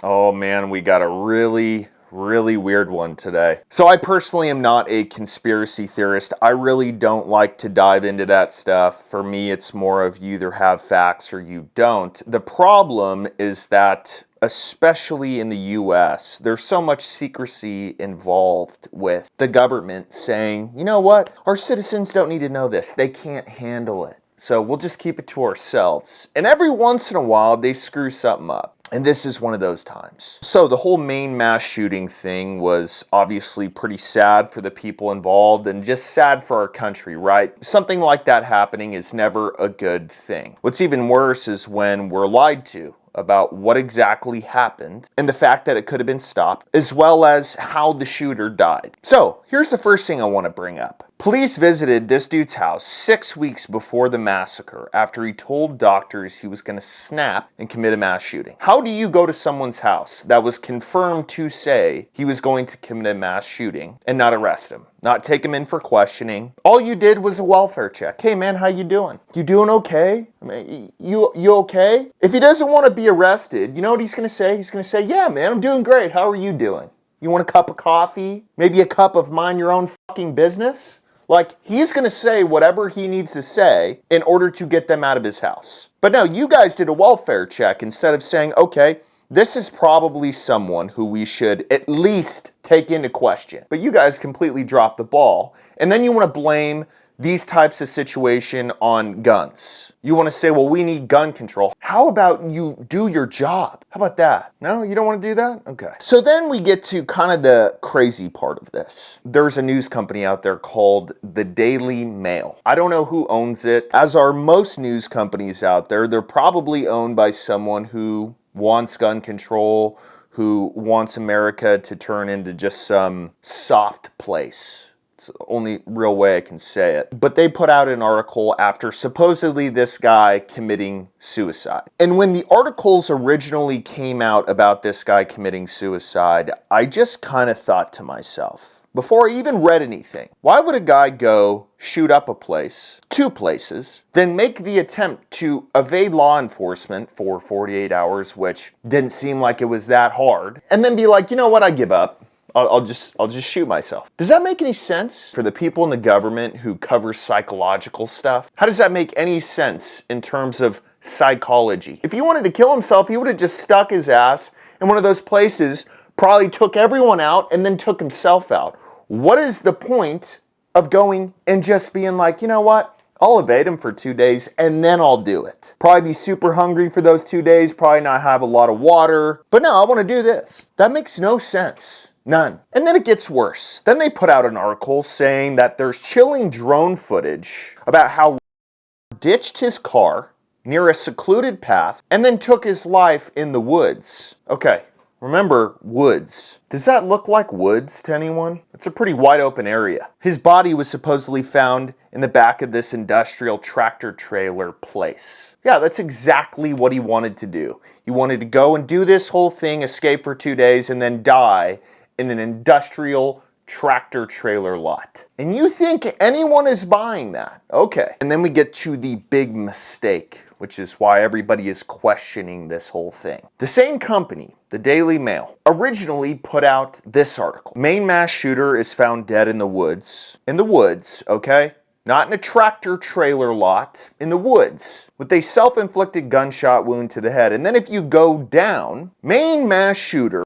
Oh man, we got a really weird one today. So I personally am not a conspiracy theorist. I really don't like to dive into that stuff. For me, it's more of you either have facts or you don't. The problem is that, especially in the US, there's so much secrecy involved with the government saying, you know what, our citizens don't need to know this. They can't handle it. So we'll just keep it to ourselves. And every once in a while, they screw something up. And this is one of those times. So the whole Maine mass shooting thing was obviously pretty sad for the people involved and just sad for our country, right? Something like that happening is never a good thing. What's even worse is when we're lied to about what exactly happened and the fact that it could have been stopped, as well as how the shooter died. So here's the first thing I want to bring up. Police visited this dude's house 6 weeks before the massacre after he told doctors he was going to snap and commit a mass shooting. How do you go to someone's house that was confirmed to say he was going to commit a mass shooting and not arrest him? Not take him in for questioning. All you did was a welfare check. Hey man, how you doing? You doing okay? I mean, you okay? If he doesn't want to be arrested, you know what he's going to say? He's going to say, yeah man, I'm doing great. How are you doing? You want a cup of coffee? Maybe a cup of mind your own fucking business? Like, he's going to say whatever he needs to say in order to get them out of his house. But no, you guys did a welfare check instead of saying, okay, this is probably someone who we should at least take into question. But you guys completely dropped the ball. And then you want to blame these types of situation on guns. You want to say, well, we need gun control. How about you do your job? How about that? No, you don't want to do that? Okay. So then we get to kind of the crazy part of this. There's a news company out there called the Daily Mail. I don't know who owns it. As are most news companies out there, they're probably owned by someone who wants gun control, who wants America to turn into just some soft place. It's the only real way I can say it. But they put out an article after supposedly this guy committing suicide. And when the articles originally came out about this guy committing suicide, I just kind of thought to myself, before I even read anything, why would a guy go shoot up a place, 2 places, then make the attempt to evade law enforcement for 48 hours, which didn't seem like it was that hard, and then be like, you know what, I give up. I'll just shoot myself. Does that make any sense for the people in the government who cover psychological stuff? How does that make any sense in terms of psychology? If he wanted to kill himself, he would have just stuck his ass in one of those places, probably took everyone out, and then took himself out. What is the point of going and just being like, you know what? I'll evade him for 2 days and then I'll do it. Probably be super hungry for those 2 days, probably not have a lot of water. But no, I want to do this. That makes no sense. None. And then it gets worse. Then they put out an article saying that there's chilling drone footage about how he ditched his car near a secluded path and then took his life in the woods. Okay, remember woods. Does that look like woods to anyone? It's a pretty wide open area. His body was supposedly found in the back of this industrial tractor trailer place. Yeah, that's exactly what he wanted to do. He wanted to go and do this whole thing, escape for 2 days, and then die in an industrial tractor trailer lot. And you think anyone is buying that? Okay. And then we get to the big mistake, which is why everybody is questioning this whole thing. The same company, the Daily Mail, originally put out this article. Maine mass shooter is found dead in the woods. In the woods, okay? Not in a tractor trailer lot, in the woods, with a self-inflicted gunshot wound to the head. And then if you go down, Maine mass shooter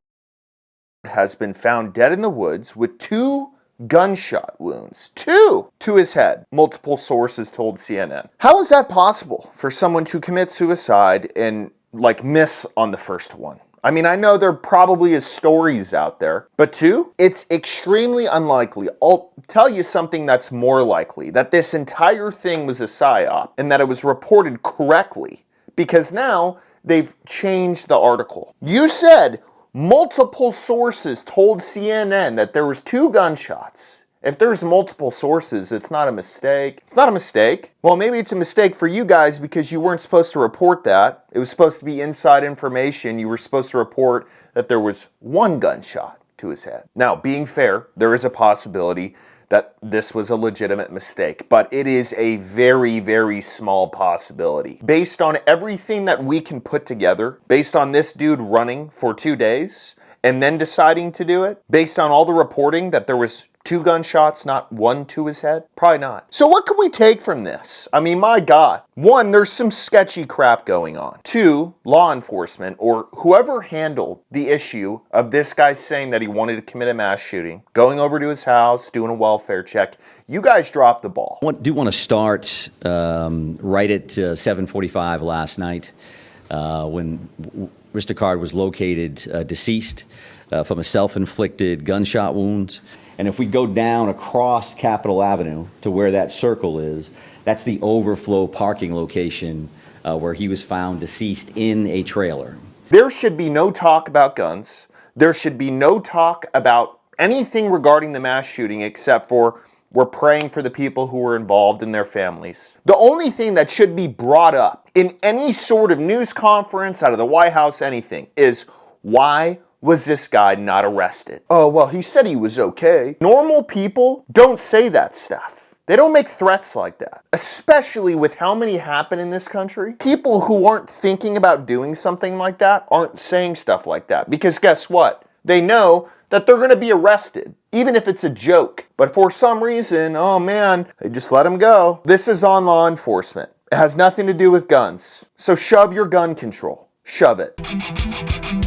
has been found dead in the woods with 2 gunshot wounds. 2 to his head, multiple sources told CNN. How is that possible for someone to commit suicide and miss on the first one? I mean, I know there probably is stories out there, but 2? It's extremely unlikely. I'll tell you something that's more likely, that this entire thing was a psyop and that it was reported correctly, because now they've changed the article. You said multiple sources told CNN that there was 2 gunshots. If there's multiple sources, it's not a mistake. It's not a mistake. Well, maybe it's a mistake for you guys because you weren't supposed to report that. It was supposed to be inside information. You were supposed to report that there was 1 gunshot to his head. Now, being fair, there is a possibility that this was a legitimate mistake, but it is a very, very small possibility. Based on everything that we can put together, based on this dude running for 2 days, and then deciding to do it, based on all the reporting that there was 2 gunshots, not 1 to his head? Probably not. So what can we take from this? I mean, my God. 1, there's some sketchy crap going on. 2, law enforcement, or whoever handled the issue of this guy saying that he wanted to commit a mass shooting, going over to his house, doing a welfare check, you guys dropped the ball. I do want to start right at 7:45 last night when Mr. Card was located deceased from a self-inflicted gunshot wound. And if we go down across Capitol Avenue to where that circle is, that's the overflow parking location where he was found deceased in a trailer. There should be no talk about guns. There should be no talk about anything regarding the mass shooting except for we're praying for the people who were involved and their families. The only thing that should be brought up in any sort of news conference, out of the White House, anything, is why was this guy not arrested? Oh, well, he said he was okay. Normal people don't say that stuff. They don't make threats like that, especially with how many happen in this country. People who aren't thinking about doing something like that aren't saying stuff like that because guess what? They know that they're going to be arrested, even if it's a joke. But for some reason, oh man, they just let them go. This is on law enforcement. It has nothing to do with guns. So shove your gun control. Shove it.